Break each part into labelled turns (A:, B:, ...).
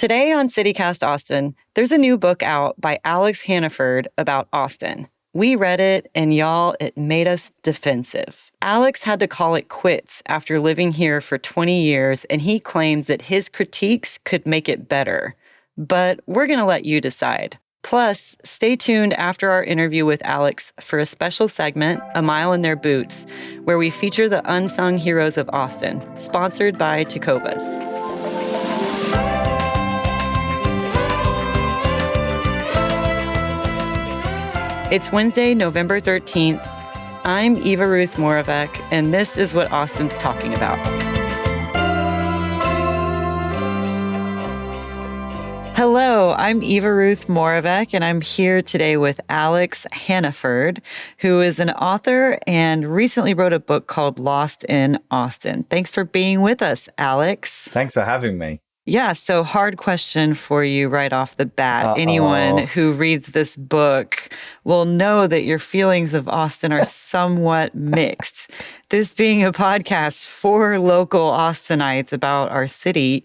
A: Today on CityCast Austin, there's a new book out by Alex Hannaford about Austin. We read it, and y'all, it made us defensive. Alex had to call it quits after living here for 20 years, and he claims that his critiques could make it better. But we're going to let you decide. Plus, stay tuned after our interview with Alex for a special segment, A Mile in Their Boots, where we feature the unsung heroes of Austin, sponsored by Tacobas. It's Wednesday, November 13th. I'm Eva Ruth Moravec, and this is what Austin's talking about. Hello, I'm Eva Ruth Moravec, and I'm here today with Alex Hannaford, who is an author and recently wrote a book called Lost in Austin. Thanks for being with us, Alex.
B: Thanks for having me.
A: Yeah, so hard question for you right off the bat. Anyone who reads this book will know that your feelings of Austin are somewhat mixed. This being a podcast for local Austinites about our city,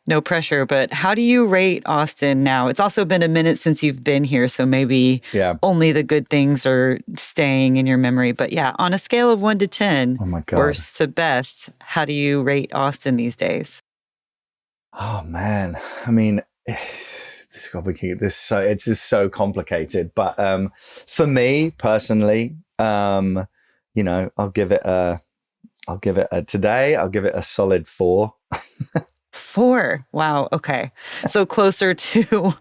A: no pressure, but how do you rate Austin now? It's also been a minute since you've been here, so maybe only the good things are staying in your memory. But yeah, on a scale of 1 to 10, worst to best, how do you rate Austin these days?
B: Oh man, I mean, it's just so complicated. But for me personally, I'll give it a solid 4.
A: 4. Wow. Okay. So closer to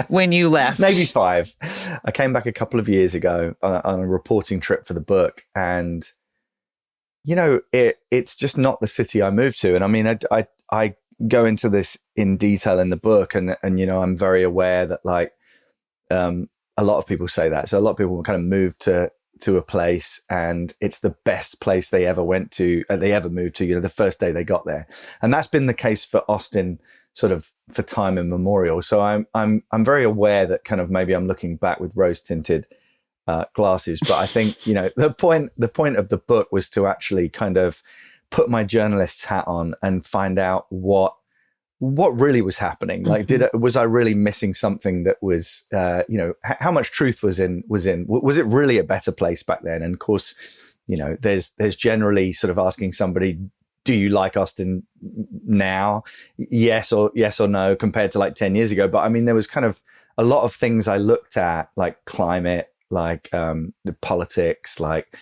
A: when you left.
B: Maybe 5. I came back a couple of years ago on a reporting trip for the book, and it's just not the city I moved to. And I mean, I go into this in detail in the book, and I'm very aware that a lot of people say that. So a lot of people kind of move to a place and it's the best place they ever moved to, the first day they got there. And that's been the case for Austin sort of for time immemorial. So I'm very aware that kind of maybe I'm looking back with rose tinted glasses, but I think, the point of the book was to actually kind of put my journalist's hat on and find out what really was happening. Like, was I really missing something that was, how much truth was it really a better place back then? And of course, there's generally sort of asking somebody, do you like Austin now? Yes or no, compared to like 10 years ago. But I mean, there was kind of a lot of things I looked at, like climate, like the politics, like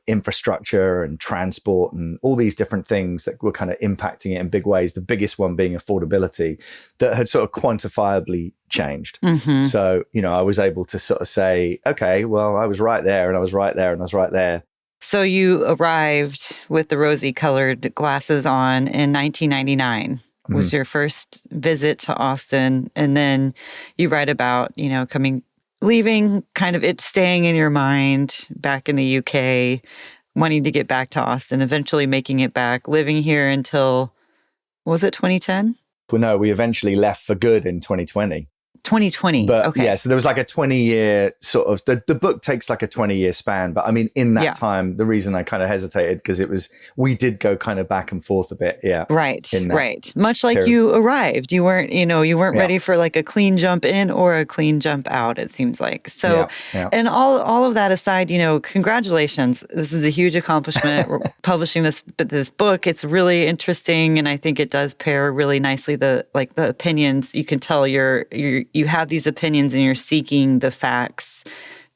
B: infrastructure and transport and all these different things that were kind of impacting it in big ways. The biggest one being affordability, that had sort of quantifiably changed. Mm-hmm. So, I was able to sort of say, okay, well, I was right there and I was right there and I was right there.
A: So you arrived with the rosy colored glasses on in 1999. Was your first visit to Austin. And then you write about, leaving, kind of it staying in your mind back in the UK, wanting to get back to Austin, eventually making it back, living here until, was it 2010?
B: Well, no, we eventually left for good in 2020.
A: 2020.
B: But
A: okay.
B: Yeah, so there was like a 20-year sort of, the book takes like a 20-year span. But I mean, in that time, the reason I kind of hesitated, because we did go kind of back and forth a bit. Yeah.
A: Right. Much like period. You arrived, you weren't ready for like a clean jump in or a clean jump out, it seems like. So, and all of that aside, congratulations. This is a huge accomplishment. We're publishing this book. It's really interesting. And I think it does pair really nicely the opinions. You can tell you have these opinions and you're seeking the facts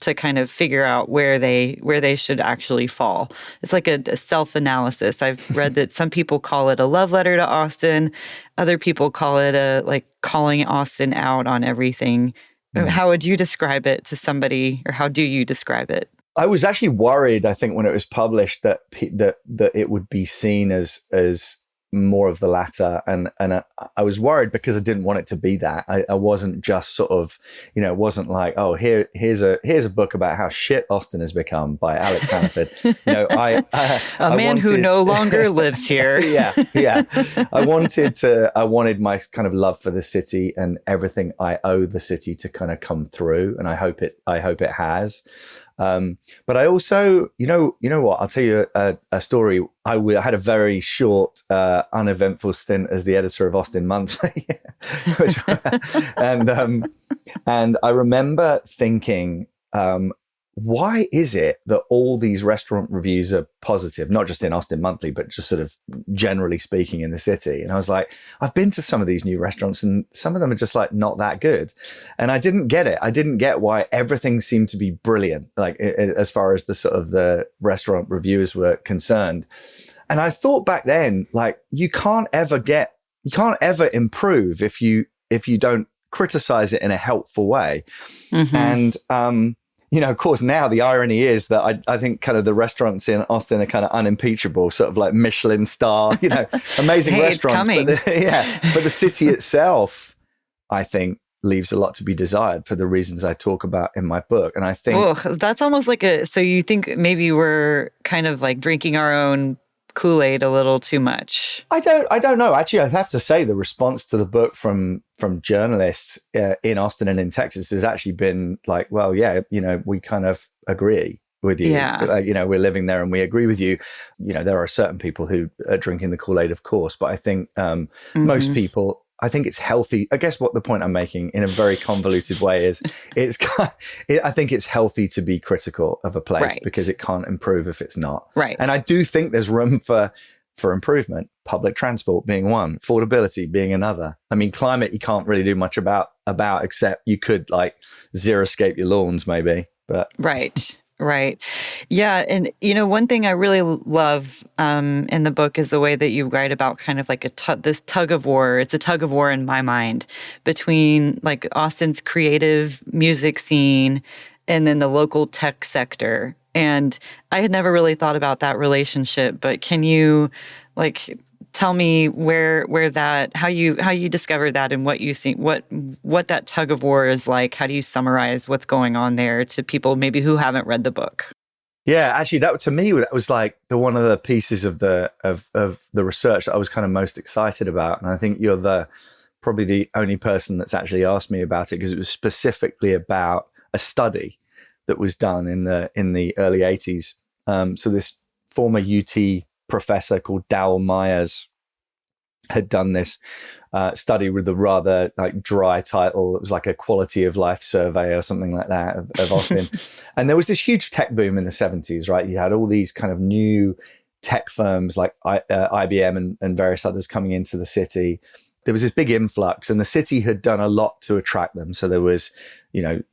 A: to kind of figure out where they should actually fall. It's like a self-analysis. I've read that some people call it a love letter to Austin. Other people call it calling Austin out on everything. How would you describe it to somebody, or how do you describe it?
B: I was actually worried, I think, when it was published that it would be seen as more of the latter, and I was worried because I didn't want it to be that. I wasn't just sort of, it wasn't like, oh, here's a book about how shit Austin has become by Alex Hannaford.
A: A man who no longer lives here.
B: yeah. I wanted my kind of love for the city and everything I owe the city to kind of come through, and I hope it has. But I also, what? I'll tell you a story. I had a very short, uneventful stint as the editor of Austin Monthly, which, and I remember thinking, why is it that all these restaurant reviews are positive, not just in Austin Monthly, but just sort of generally speaking in the city? And I was like, I've been to some of these new restaurants and some of them are just like not that good. And I didn't get it. I didn't get why everything seemed to be brilliant, like as far as the sort of the restaurant reviewers were concerned. And I thought back then, like, you can't ever improve if you don't criticize it in a helpful way. Mm-hmm. And, of course, now the irony is that I think kind of the restaurants in Austin are kind of unimpeachable, sort of like Michelin star, amazing restaurants. But the city itself, I think, leaves a lot to be desired for the reasons I talk about in my book. And I think
A: that's almost like so you think maybe we're kind of like drinking our own Kool-Aid a little too much?
B: I don't know. Actually, I have to say the response to the book from journalists in Austin and in Texas has actually been like, well, yeah, we kind of agree with you.
A: Yeah.
B: Like, we're living there and we agree with you. There are certain people who are drinking the Kool-Aid, of course, but I think most people, I think it's healthy. I guess what the point I'm making in a very convoluted way is I think it's healthy to be critical of a place because it can't improve if it's not.
A: Right.
B: And I do think there's room for improvement, public transport being one, affordability being another. I mean, climate, you can't really do much about except you could like xeriscape your lawns maybe, but.
A: Right. Right. Yeah. And, one thing I really love in the book is the way that you write about kind of like this tug of war. It's a tug of war in my mind between like Austin's creative music scene and then the local tech sector. And I had never really thought about that relationship, but can you like tell me how you discovered that and what you think, what that tug of war is like? How do you summarize what's going on there to people maybe who haven't read the book?
B: Yeah, actually, to me, that was like one of the pieces of the research that I was kind of most excited about. And I think you're probably the only person that's actually asked me about it, because it was specifically about a study that was done in the early 80s. So this former UT professor called Dowell Myers had done this study with a rather like dry title. It was like a quality of life survey or something like that of Austin. And there was this huge tech boom in the 70s, right? You had all these kind of new tech firms like IBM and various others coming into the city. There was this big influx and the city had done a lot to attract them. So there was,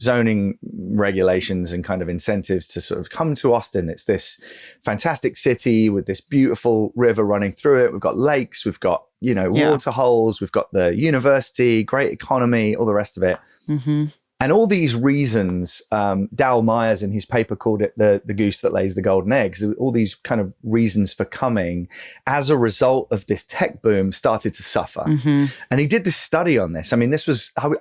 B: zoning regulations and kind of incentives to sort of come to Austin. It's this fantastic city with this beautiful river running through it. We've got lakes, we've got, water holes, we've got the university, great economy, all the rest of it. Mm-hmm. And all these reasons, Dowell Myers in his paper called it the goose that lays the golden eggs. All these kind of reasons for coming as a result of this tech boom started to suffer. Mm-hmm. And he did this study on this. I mean,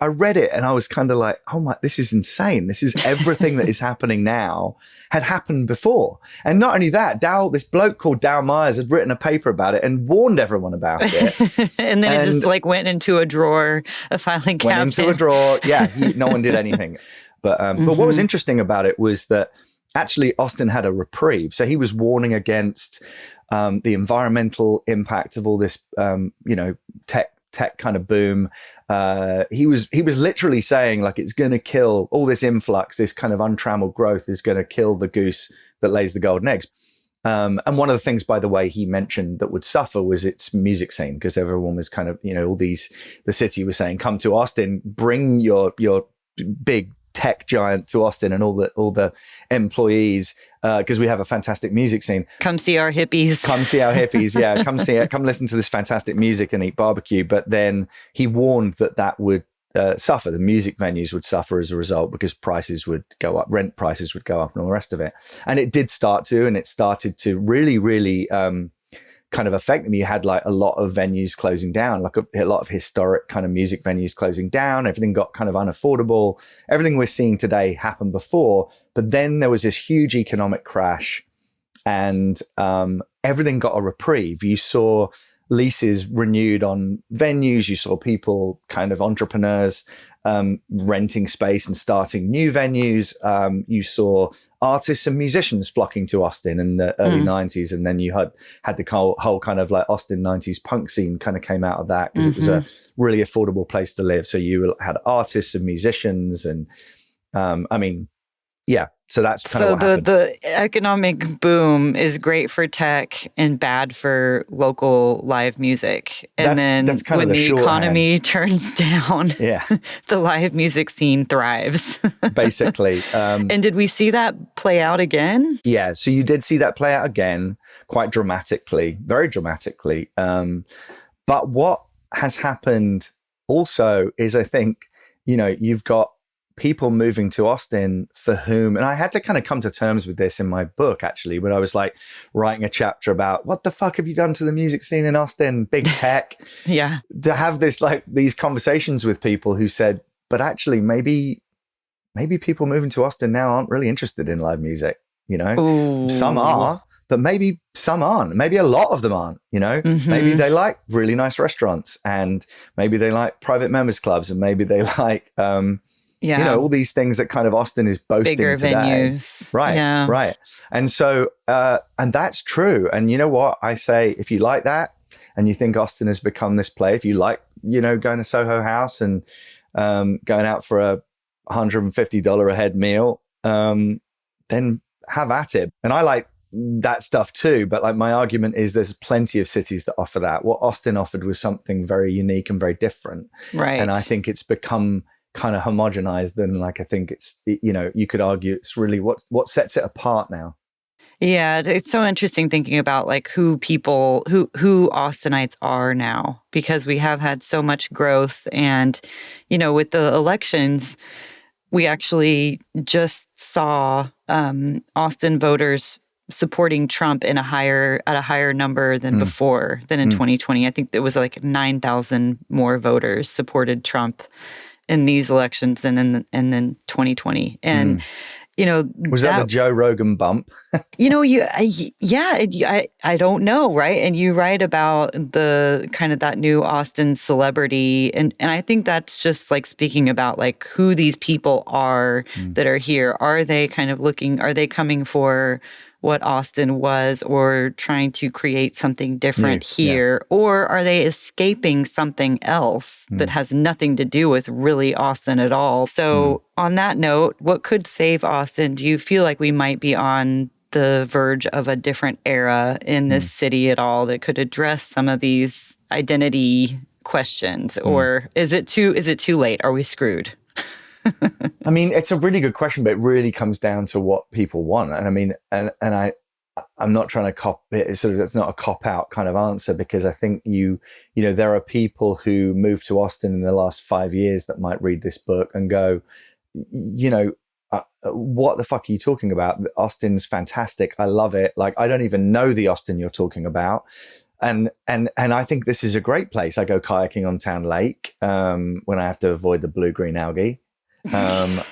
B: I read it and I was kind of like, oh my, this is insane. This is everything that is happening now had happened before. And not only that, this bloke called Dowell Myers had written a paper about it and warned everyone about it.
A: And then it just like went into a drawer, a filing cabinet.
B: Went into a drawer. Yeah, no one did anything. But what was interesting about it was that actually Austin had a reprieve. So he was warning against the environmental impact of all this, tech kind of boom. He was literally saying like it's going to kill all this influx, this kind of untrammeled growth is going to kill the goose that lays the golden eggs. And one of the things, by the way, he mentioned that would suffer was its music scene, because everyone was kind of, the city was saying, come to Austin, bring your big tech giant to Austin and all the employees, because we have a fantastic music scene.
A: Come see our hippies.
B: Come see our hippies. Yeah. Come listen to this fantastic music and eat barbecue. But then he warned that would suffer. The music venues would suffer as a result, because prices would go up, rent prices would go up and all the rest of it. And it did start to, and it started to really, really kind of affect them. You had like a lot of venues closing down, like a lot of historic kind of music venues closing down. Everything got kind of unaffordable. Everything we're seeing today happened before, but then there was this huge economic crash and everything got a reprieve. You saw leases renewed on venues. You saw people, kind of entrepreneurs, renting space and starting new venues. You saw artists and musicians flocking to Austin in the early 90s. And then you had the whole kind of like Austin 90s punk scene kind of came out of that, because it was a really affordable place to live. So you had artists and musicians and, so that's kind of what happened.
A: The economic boom is great for tech and bad for local live music. And that's kind when of the economy turns down, the live music scene thrives.
B: Basically.
A: And did we see that play out again?
B: Yeah, so you did see that play out again, quite dramatically, very dramatically. But what has happened also is, I think, you've got people moving to Austin for whom, and I had to kind of come to terms with this in my book, actually, when I was like writing a chapter about what the fuck have you done to the music scene in Austin, big tech.
A: Yeah.
B: To have these conversations with people who said, but actually maybe people moving to Austin now aren't really interested in live music.
A: Ooh.
B: Some are, but maybe some aren't. Maybe a lot of them aren't, Maybe they like really nice restaurants, and maybe they like private members clubs, and maybe they like, all these things that kind of Austin is boasting
A: bigger
B: today.
A: Venues.
B: Right,
A: yeah.
B: right. And so, and that's true. And you know what? I say, if you like that and you think Austin has become this place, if you like, going to Soho House and going out for a $150 a head meal, then have at it. And I like that stuff too. But like, my argument is there's plenty of cities that offer that. What Austin offered was something very unique and very different.
A: Right.
B: And I think it's become kind of homogenized, and like I think it's, you could argue it's really what sets it apart now.
A: Yeah, it's so interesting thinking about like who Austinites are now, because we have had so much growth, and with the elections, we actually just saw Austin voters supporting Trump at a higher number than before, than in 2020. I think there was like 9,000 more voters supported Trump in these elections and then 2020. And,
B: was that the Joe Rogan bump?
A: I don't know. Right. And you write about the kind of that new Austin celebrity. And I think that's just like speaking about like who these people are that are here. Are they kind of are they coming for what Austin was, or trying to create something different here? Or are they escaping something else that has nothing to do with really Austin at all? So on that note, what could save Austin? Do you feel like we might be on the verge of a different era in this city at all that could address some of these identity questions? Or is it too late? Are we screwed?
B: I mean, it's a really good question, but it really comes down to what people want. And I mean, and I'm not trying to cop it. It's not a cop out kind of answer, because I think there are people who moved to Austin in the last 5 years that might read this book and go, what the fuck are you talking about? Austin's fantastic. I love it. Like, I don't even know the Austin you're talking about. And I think this is a great place. I go kayaking on Town Lake when I have to avoid the blue-green algae. I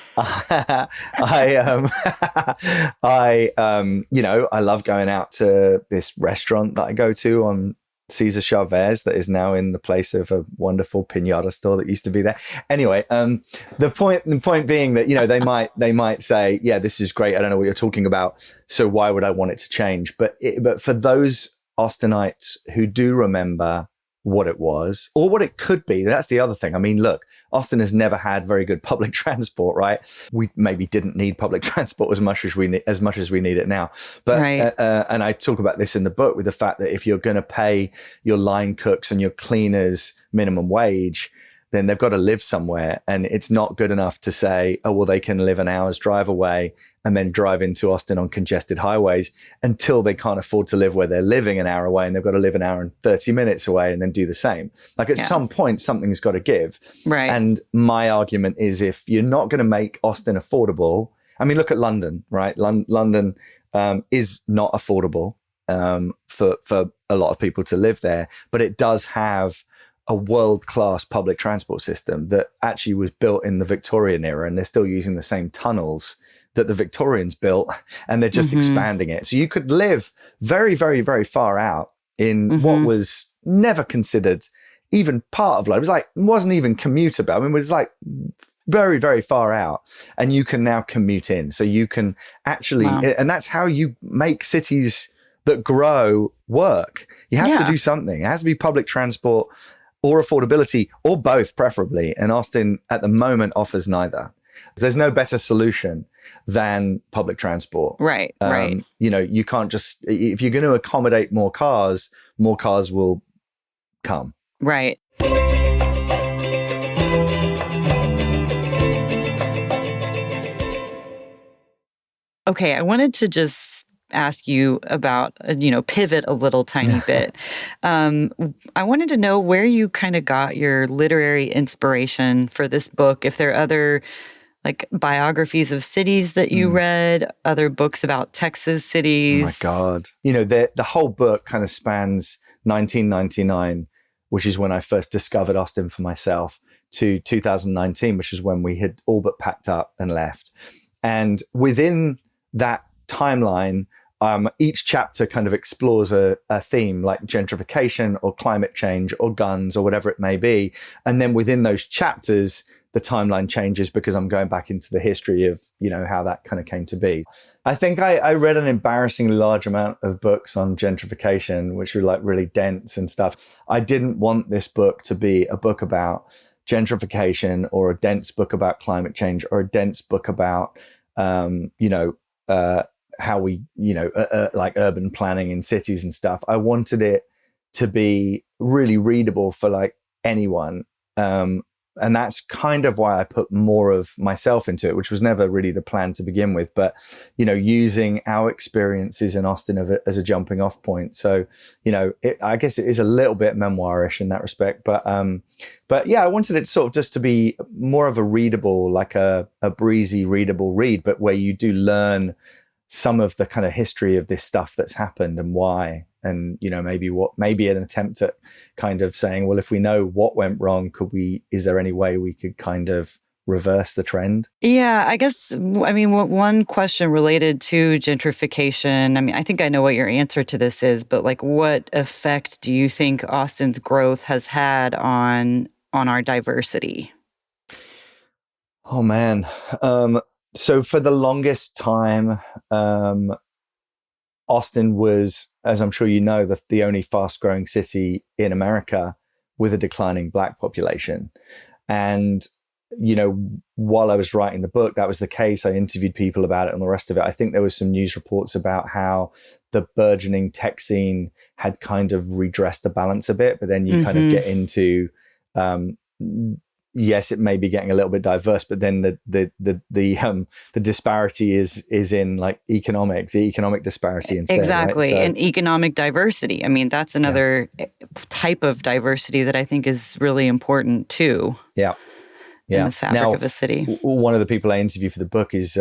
B: love going out to this restaurant that I go to on Cesar Chavez that is now in the place of a wonderful pinata store that used to be there. Anyway, the point being that, they might say, yeah, this is great. I don't know what you're talking about. So why would I want it to change? But for those Austinites who do remember what it was or what it could be, that's the other thing. I mean, look, Austin has never had very good public transport, right? We maybe didn't need public transport as much as we need it now. But
A: right.
B: And I talk about this in the book, with the fact that if you're going to pay your line cooks and your cleaners minimum wage, then they've got to live somewhere. And it's not good enough to say, oh, well, they can live an hour's drive away and then drive into Austin on congested highways, until they can't afford to live where they're living an hour away, and they've got to live an hour and 30 minutes away and then do the same. Like, at some point, something's got to give. Right. And my argument is, if you're not going to make Austin affordable, I mean, look at London, right? London is not affordable for a lot of people to live there, but it does have a world-class public transport system that actually was built in the Victorian era, and they're still using the same tunnels that the Victorians built, and they're just expanding it. So you could live very, very, very far out in what was never considered, even part of London. It was like, it wasn't even commutable. I mean, it was like very, very far out, and you can now commute in. So you can actually, and that's how you make cities that grow work. You have to do something. It has to be public transport or affordability, or both, preferably. And Austin at the moment offers neither. There's no better solution than public transport.
A: Right.
B: You know, you can't just, if you're going to accommodate more cars will come.
A: Right. Okay, I wanted to just ask you about, pivot a little tiny bit. I wanted to know where you kind of got your literary inspiration for this book, if there are other like biographies of cities that you read, other books about Texas cities.
B: Oh my God. You know, the whole book kind of spans 1999, which is when I first discovered Austin for myself, to 2019, which is when we had all but packed up and left. And within that timeline, each chapter kind of explores a theme like gentrification or climate change or guns or whatever it may be. And then within those chapters, the timeline changes because I'm going back into the history of, you know, how that kind of came to be. I think I read an embarrassingly large amount of books on gentrification, which were like really dense and stuff. I didn't want this book to be a book about gentrification or a dense book about climate change or a dense book about, how we, like urban planning in cities and stuff. I wanted it to be really readable for like anyone. And that's kind of why I put more of myself into it, which was never really the plan to begin with, but, you know, using our experiences in Austin as a jumping off point. So, you know, I guess it is a little bit memoirish in that respect, but yeah, I wanted it sort of just to be more of a readable, like a breezy, readable read, but where you do learn some of the kind of history of this stuff that's happened and why. And, you know, maybe an attempt at kind of saying, well, if we know what went wrong, is there any way we could kind of reverse the trend?
A: Yeah, I guess, one question related to gentrification, I think I know what your answer to this is, but like, what effect do you think Austin's growth has had on our diversity?
B: Oh, man. So for the longest time, Austin was, as I'm sure you know, the only fast-growing city in America with a declining Black population. And, you know, while I was writing the book, that was the case. I interviewed people about it and the rest of it. I think there was some news reports about how the burgeoning tech scene had kind of redressed the balance a bit, but then you kind of get into, yes, it may be getting a little bit diverse, but then the disparity is in like economics, the economic disparity instead.
A: Exactly.
B: Right? So,
A: and economic diversity. I mean, that's another type of diversity that I think is really important too.
B: Yeah.
A: In the fabric of a city.
B: One of the people I interviewed for the book is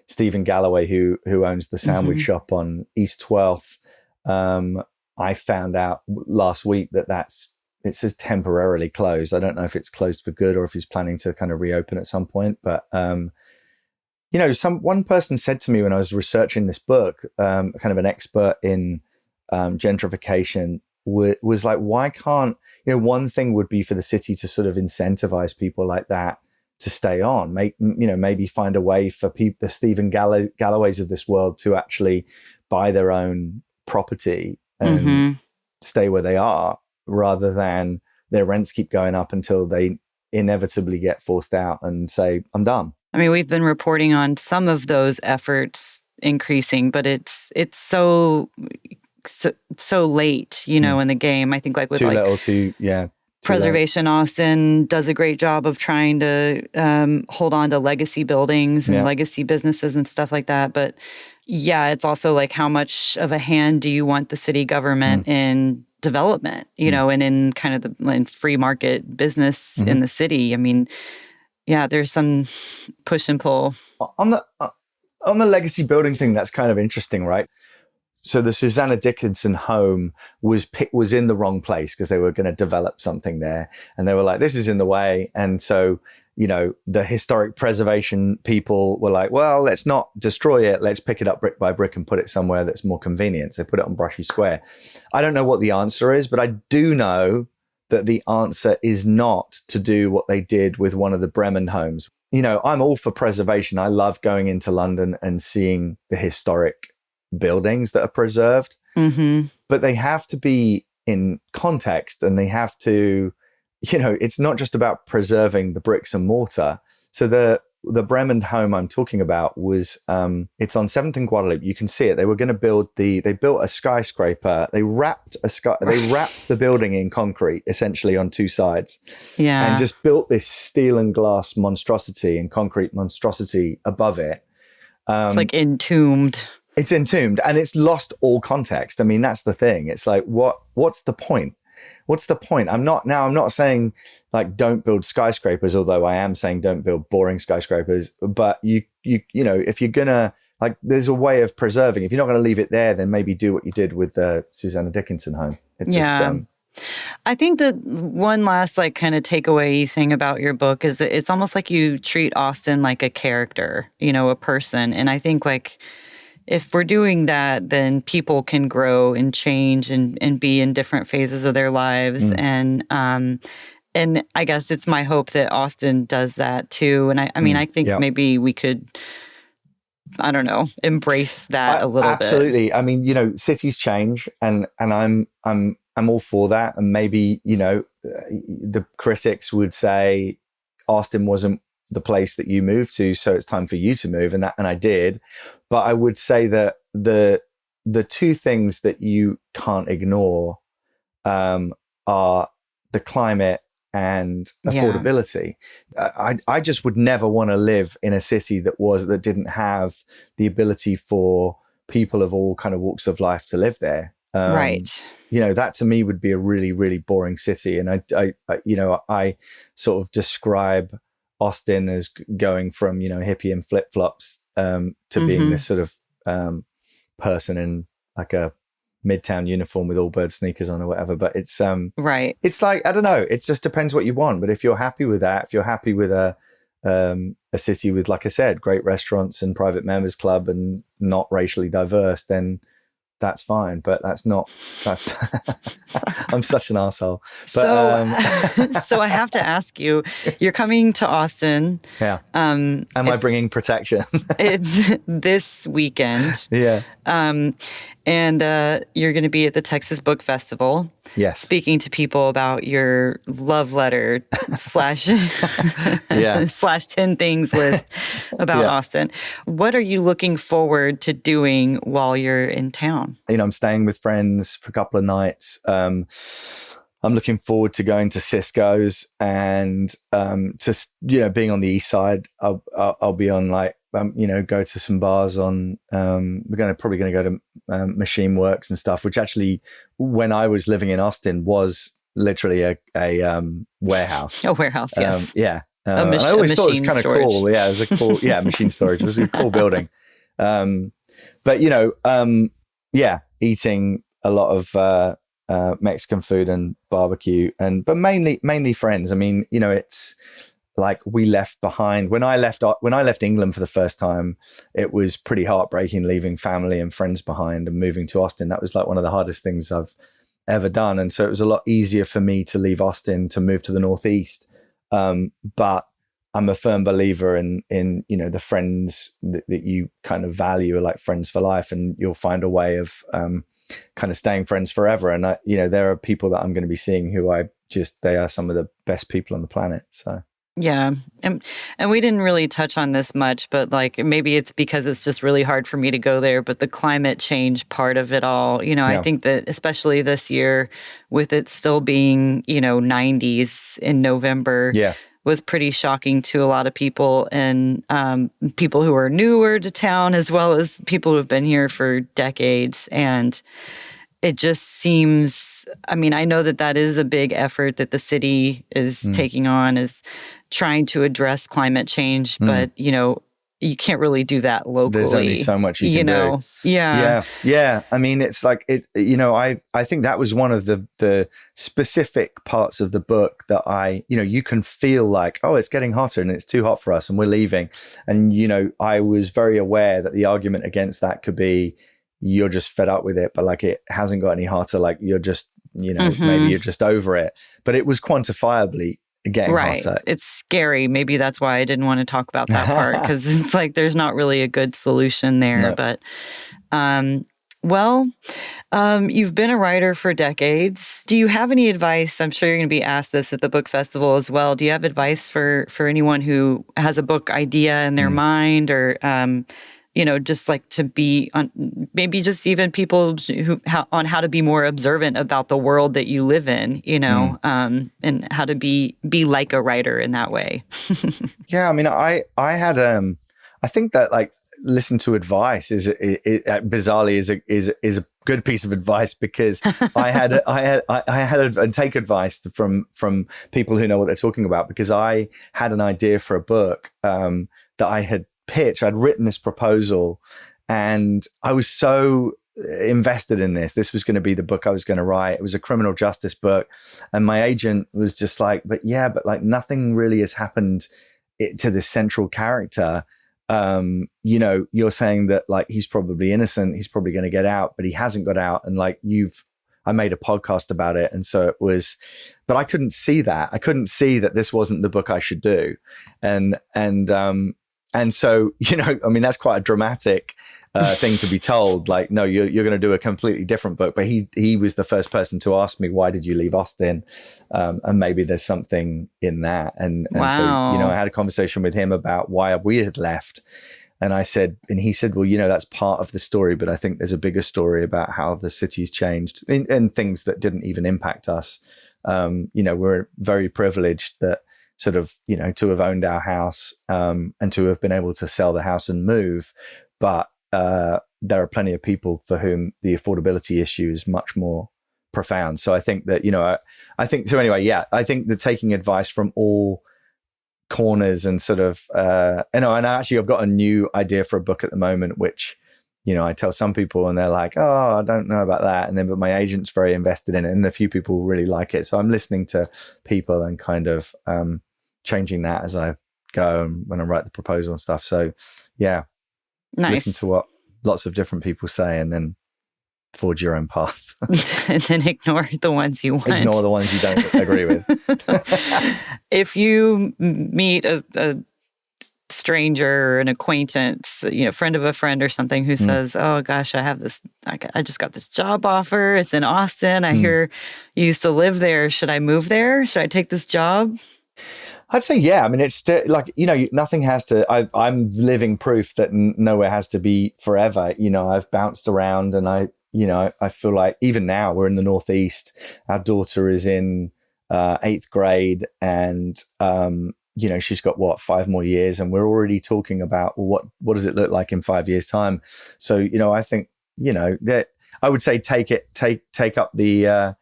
B: Stephen Galloway, who owns the sandwich shop on East 12th. I found out last week it says temporarily closed. I don't know if it's closed for good or if he's planning to kind of reopen at some point. But, you know, one person said to me when I was researching this book, kind of an expert in gentrification, was like, why can't, you know, one thing would be for the city to sort of incentivize people like that to stay on, maybe find a way for the Stephen Galloways of this world to actually buy their own property and stay where they are, rather than their rents keep going up until they inevitably get forced out and say, I'm done.
A: I mean, we've been reporting on some of those efforts increasing, but it's so late, you know, in the game. I think like with Preservation Austin does a great job of trying to hold on to legacy buildings and legacy businesses and stuff like that. But yeah, it's also like, how much of a hand do you want the city government in development, you know, and in kind of the free market business in the city? I mean, yeah, there's some push and pull.
B: On the legacy building thing, that's kind of interesting, right? So the Susanna Dickinson home was in the wrong place because they were going to develop something there. And they were like, this is in the way. And so, you know, the historic preservation people were like, well, let's not destroy it. Let's pick it up brick by brick and put it somewhere that's more convenient. So they put it on Brushy Square. I don't know what the answer is, but I do know that the answer is not to do what they did with one of the Bremen homes. You know, I'm all for preservation. I love going into London and seeing the historic buildings that are preserved, but they have to be in context, and they have to, you know, it's not just about preserving the bricks and mortar. So the Bremen home I'm talking about was, it's on 7th and Guadeloupe. You can see it. They were going to they built a skyscraper. They wrapped the building in concrete, essentially on two sides.
A: Yeah.
B: And just built this steel and glass monstrosity and concrete monstrosity above it.
A: It's like entombed.
B: It's entombed, and it's lost all context. I mean, that's the thing. It's like, what's the point? What's the point? I'm not saying like don't build skyscrapers, although I am saying don't build boring skyscrapers. But you know, if you're gonna, like, there's a way of preserving. If you're not going to leave it there, then maybe do what you did with the Susanna Dickinson home. It's just,
A: I think that one last like kind of takeaway thing about your book is that it's almost like you treat Austin like a character, you know, a person. And I think like, if we're doing that, then people can grow and change and be in different phases of their lives. And I guess it's my hope that Austin does that too. And I mean, I think maybe we could, I don't know, embrace that a little bit.
B: Absolutely. I mean, you know, cities change, and I'm all for that. And maybe, you know, the critics would say Austin wasn't the place that you moved to, so it's time for you to move, and I did. But I would say that the two things that you can't ignore are the climate and affordability. I just would never want to live in a city that didn't have the ability for people of all kind of walks of life to live there.
A: Right.
B: You know, that to me would be a really, really boring city. And I sort of describe Austin as going from, you know, hippie and flip-flops to being this sort of person in like a Midtown uniform with all bird sneakers on or whatever. But it's
A: right.
B: It's like, I don't know, it just depends what you want. But if you're happy with that, if you're happy with a city with, like I said, great restaurants and private members club and not racially diverse, then that's fine. But that's I'm such an asshole. But,
A: so I have to ask you, you're coming to Austin.
B: Yeah. Am I bringing protection?
A: It's this weekend.
B: Yeah.
A: And you're going to be at the Texas Book Festival.
B: Yes.
A: Speaking to people about your love letter slash 10 things list about Austin. What are you looking forward to doing while you're in town?
B: You know, I'm staying with friends for a couple of nights. I'm looking forward to going to Cisco's and just, you know, being on the east side. I'll be on like, you know, go to some bars on, we're probably going to go to Machine Works and stuff, which actually, when I was living in Austin, was literally a warehouse.
A: A warehouse, yes.
B: Yeah. I always thought it was kind of cool. Yeah, it was a cool, machine storage. It was a cool building. But, you know, eating a lot of Mexican food and barbecue, but mainly friends. I mean, you know, it's like we left behind when I left England for the first time. It was pretty heartbreaking leaving family and friends behind and moving to Austin. That was like one of the hardest things I've ever done, and so it was a lot easier for me to leave Austin to move to the Northeast. But I'm a firm believer in you know, the friends that you kind of value are like friends for life, and you'll find a way of kind of staying friends forever. And you know, there are people that I'm going to be seeing who they are some of the best people on the planet. So.
A: Yeah. And we didn't really touch on this much, but like maybe it's because it's just really hard for me to go there, but the climate change part of it all, you know, I think that especially this year with it still being, you know, 90s in November was pretty shocking to a lot of people, and people who are newer to town as well as people who have been here for decades. And it just seems, I mean, I know that is a big effort that the city is taking on, is trying to address climate change, but, you know, you can't really do that locally.
B: There's only so much you can do. Yeah. I mean, it's like, you know, I think that was one of the specific parts of the book that you know, you can feel like, oh, it's getting hotter and it's too hot for us and we're leaving. And, you know, I was very aware that the argument against that could be, you're just fed up with it, but like it hasn't got any hotter. Like you're just maybe you're just over it. But it was quantifiably getting hotter.
A: It's scary. Maybe that's why I didn't want to talk about that part, because it's like there's not really a good solution there. No. But you've been a writer for decades. Do you have any advice? I'm sure you're going to be asked this at the book festival as well. Do you have advice for anyone who has a book idea in their mind, or just like to be on, maybe just even people on how to be more observant about the world that you live in, and how to be like a writer in that way?
B: Yeah, I mean, I had I think that like listen to advice bizarrely is a good piece of advice, because I had and take advice from people who know what they're talking about, because I had an idea for a book that I had pitched. I'd written this proposal and I was so invested in this. This was going to be the book I was going to write. It was a criminal justice book, and my agent was just like, but like nothing really has happened to this central character. You're saying that like he's probably innocent, he's probably going to get out, but he hasn't got out, and like I made a podcast about it, and so it was, but I couldn't see that. I couldn't see that this wasn't the book I should do, and so I mean that's quite a dramatic thing to be told. Like, no, you're going to do a completely different book. But he was the first person to ask me, why did you leave Austin? And maybe there's something in that. And so, I had a conversation with him about why we had left. And he said, well, that's part of the story, but I think there's a bigger story about how the city's changed and things that didn't even impact us. We're very privileged that sort of, to have owned our house, and to have been able to sell the house and move. But there are plenty of people for whom the affordability issue is much more profound. So I think that, I think that taking advice from all corners and sort of, and actually I've got a new idea for a book at the moment, which, I tell some people and they're like, oh, I don't know about that. And then, but my agent's very invested in it and a few people really like it. So I'm listening to people and kind of changing that as I go and when I write the proposal and stuff. So yeah.
A: Nice.
B: Listen to what lots of different people say and then forge your own path.
A: And then ignore the ones you want.
B: Ignore the ones you don't agree with.
A: If you meet a stranger or an acquaintance, friend of a friend or something who says, oh gosh, I just got this job offer. It's in Austin. I hear you used to live there. Should I move there? Should I take this job?
B: I'd say, yeah. I mean, it's still like, nothing has to, I'm living proof that nowhere has to be forever. I've bounced around and I feel like even now we're in the Northeast. Our daughter is in 8th grade and, she's got 5 more years and we're already talking about, well, what does it look like in 5 years time? So, I think, that I would say take up the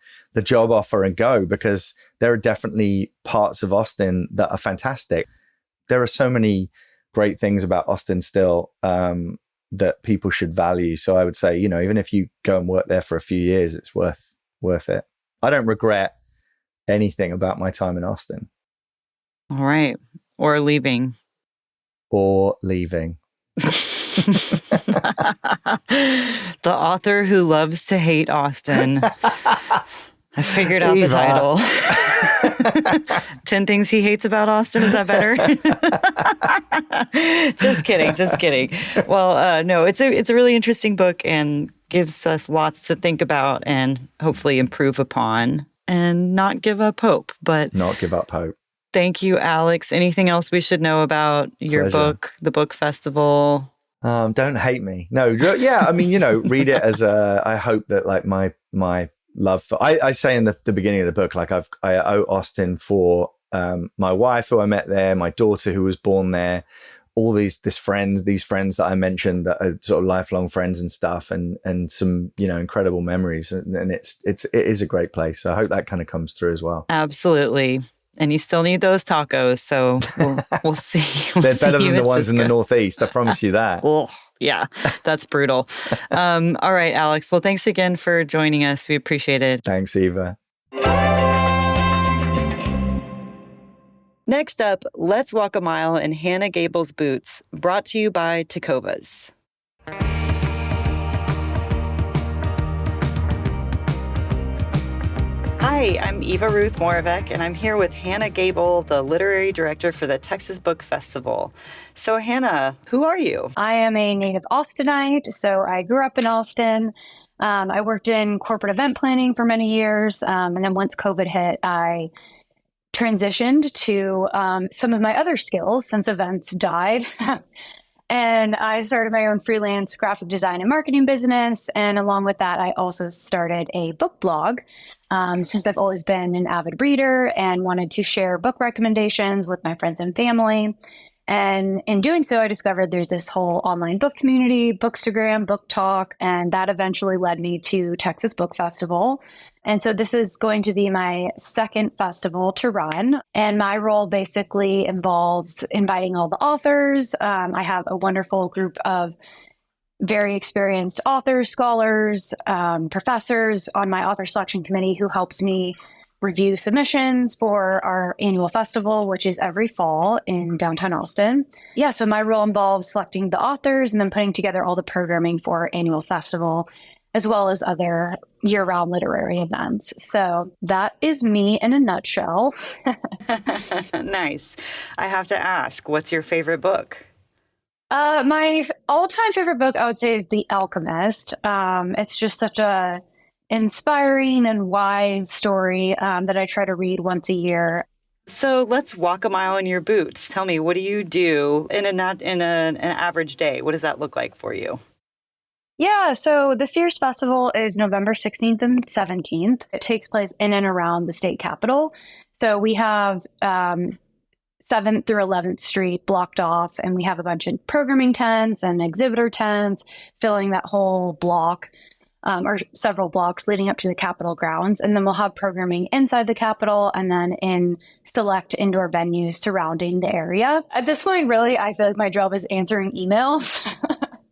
B: job offer and go, because there are definitely parts of Austin that are fantastic. There are so many great things about Austin still that people should value. So I would say, even if you go and work there for a few years, it's worth it. I don't regret anything about my time in Austin.
A: All right. Or leaving. The author who loves to hate Austin. I figured out the title. 10 Things He Hates About Austin. Is that better? Just kidding. Well, no, it's a really interesting book and gives us lots to think about and hopefully improve upon and not give up hope. Thank you, Alex. Anything else we should know about your book, the book festival?
B: Don't hate me. No, yeah. I mean, read it as I hope that like my love for, I say in the beginning of the book, like I owe Austin for my wife who I met there, my daughter who was born there, all these friends that I mentioned that are sort of lifelong friends and stuff, and some incredible memories, and it is a great place. So I hope that kind of comes through as well.
A: Absolutely. And you still need those tacos, so we'll see.
B: They're better than the ones in the Northeast, I promise you that.
A: Oh, yeah, that's brutal. All right, Alex. Well, thanks again for joining us. We appreciate it.
B: Thanks, Eva.
A: Next up, let's walk a mile in Hannah Gable's boots, brought to you by Tecovas. Hi, I'm Eva Ruth Moravec, and I'm here with Hannah Gable, the literary director for the Texas Book Festival. So, Hannah, who are you?
C: I am a native Austinite, so I grew up in Austin. I worked in corporate event planning for many years, and then once COVID hit, I transitioned to some of my other skills since events died. And I started my own freelance graphic design and marketing business. And along with that, I also started a book blog since I've always been an avid reader and wanted to share book recommendations with my friends and family. And in doing so, I discovered there's this whole online book community, Bookstagram, Book Talk, and that eventually led me to Texas Book Festival. And so this is going to be my second festival to run. And my role basically involves inviting all the authors. I have a wonderful group of very experienced authors, scholars, professors on my author selection committee who helps me review submissions for our annual festival, which is every fall in downtown Austin. Yeah, so my role involves selecting the authors and then putting together all the programming for our annual festival, as well as other year-round literary events. So that is me in a nutshell.
A: Nice. I have to ask, what's your favorite book?
C: My all-time favorite book, I would say, is The Alchemist. It's just such a inspiring and wise story that I try to read once a year.
A: So let's walk a mile in your boots. Tell me, what do you do in an average day? What does that look like for you?
C: Yeah, so this year's festival is November 16th and 17th. It takes place in and around the state capitol. So we have 7th through 11th Street blocked off, and we have a bunch of programming tents and exhibitor tents filling that whole block. Or several blocks leading up to the Capitol grounds. And then we'll have programming inside the Capitol and then in select indoor venues surrounding the area. At this point, really, I feel like my job is answering emails.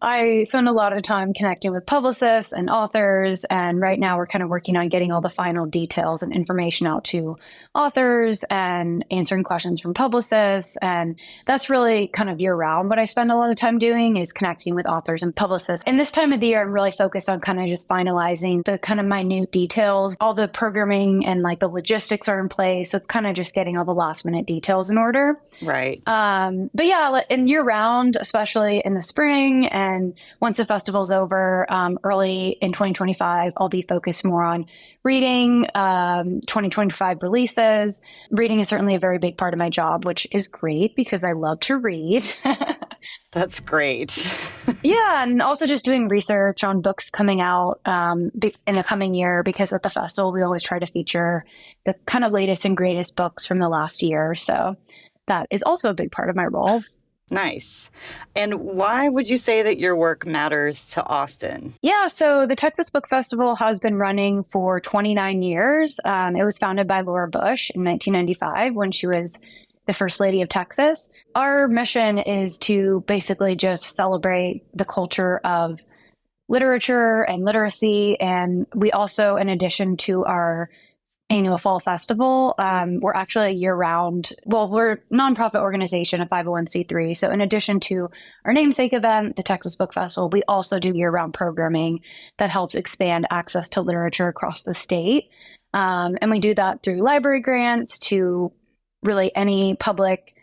C: I spend a lot of time connecting with publicists and authors, and right now we're kind of working on getting all the final details and information out to authors and answering questions from publicists, and that's really kind of year-round. What I spend a lot of time doing is connecting with authors and publicists. And this time of the year, I'm really focused on kind of just finalizing the kind of minute details. All the programming and like the logistics are in place, so it's kind of just getting all the last-minute details in order.
A: Right.
C: But yeah, in year-round, especially in the spring and once the festival's over, early in 2025, I'll be focused more on reading 2025 releases. Reading is certainly a very big part of my job, which is great because I love to read.
A: That's great.
C: Yeah, and also just doing research on books coming out in the coming year, because at the festival, we always try to feature the kind of latest and greatest books from the last year. So that is also a big part of my role.
A: Nice. And why would you say that your work matters to Austin?
C: Yeah, so the Texas Book Festival has been running for 29 years. It was founded by Laura Bush in 1995 when she was the First Lady of Texas. Our mission is to basically just celebrate the culture of literature and literacy. And we also, in addition to our annual fall festival, we're actually a year-round, we're a nonprofit organization, a 501c3. So in addition to our namesake event, the Texas Book Festival, we also do year-round programming that helps expand access to literature across the state. And we do that through library grants to really any public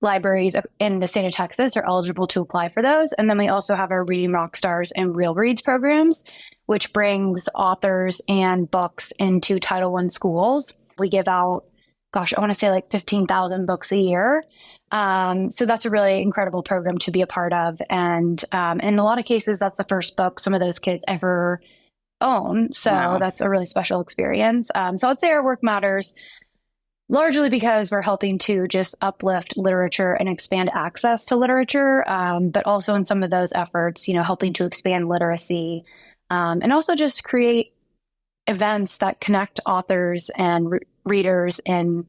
C: libraries in the state of Texas are eligible to apply for those. And then we also have our Reading Rockstars and Real Reads programs, which brings authors and books into Title I schools. We give out, I want to say like 15,000 books a year. So that's a really incredible program to be a part of. And in a lot of cases, that's the first book some of those kids ever own. So wow. That's a really special experience. So I'd say our work matters largely because we're helping to just uplift literature and expand access to literature, but also in some of those efforts, helping to expand literacy and also just create events that connect authors and readers in,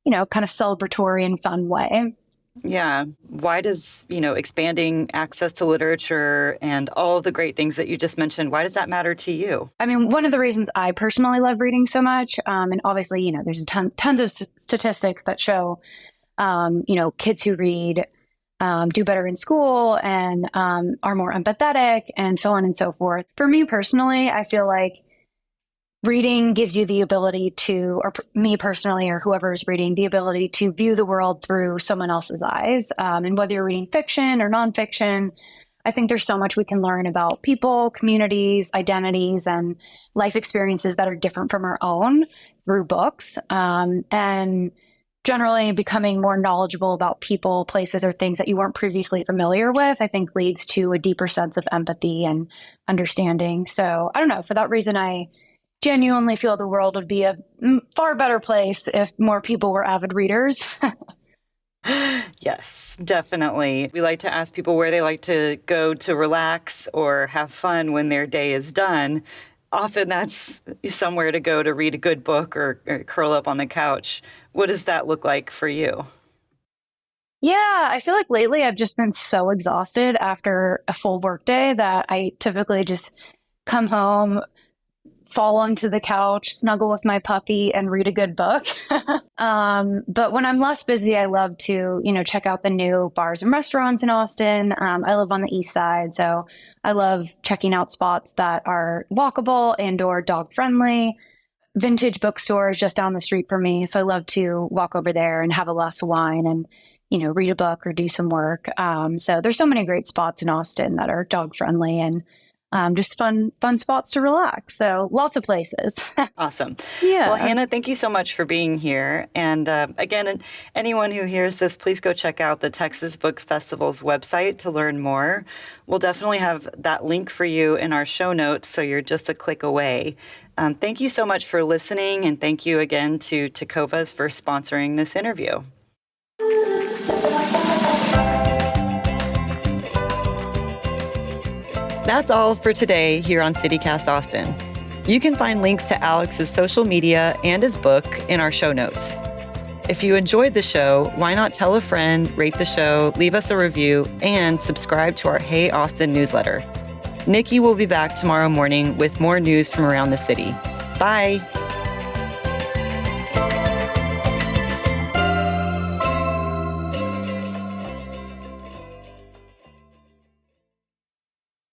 C: kind of celebratory and fun way.
A: Yeah. Why does, expanding access to literature and all of the great things that you just mentioned, why does that matter to you?
C: I mean, one of the reasons I personally love reading so much, and obviously, there's tons of statistics that show, kids who read do better in school and are more empathetic and so on and so forth. For me personally, I feel like reading gives you the ability to, or me personally, or whoever is reading, the ability to view the world through someone else's eyes. And whether you're reading fiction or nonfiction, I think there's so much we can learn about people, communities, identities, and life experiences that are different from our own through books. And generally becoming more knowledgeable about people, places, or things that you weren't previously familiar with, I think leads to a deeper sense of empathy and understanding. So I don't know, for that reason, I genuinely feel the world would be a far better place if more people were avid readers.
A: Yes, definitely. We like to ask people where they like to go to relax or have fun when their day is done. Often that's somewhere to go to read a good book or curl up on the couch. What does that look like for you?
C: Yeah, I feel like lately I've just been so exhausted after a full workday that I typically just come home, fall onto the couch, snuggle with my puppy, and read a good book. But when I'm less busy, I love to, check out the new bars and restaurants in Austin. I live on the east side, so I love checking out spots that are walkable and or dog friendly. Vintage bookstore is just down the street from me, so I love to walk over there and have a glass of wine and, read a book or do some work. So there's so many great spots in Austin that are dog friendly and just fun spots to relax. So lots of places.
A: Awesome.
C: Yeah.
A: Well, Hannah, thank you so much for being here. And again, anyone who hears this, please go check out the Texas Book Festival's website to learn more. We'll definitely have that link for you in our show notes, so you're just a click away. Thank you so much for listening. And thank you again to Tecovas for sponsoring this interview. That's all for today here on CityCast Austin. You can find links to Alex's social media and his book in our show notes. If you enjoyed the show, why not tell a friend, rate the show, leave us a review, and subscribe to our Hey Austin newsletter. Nikki will be back tomorrow morning with more news from around the city. Bye.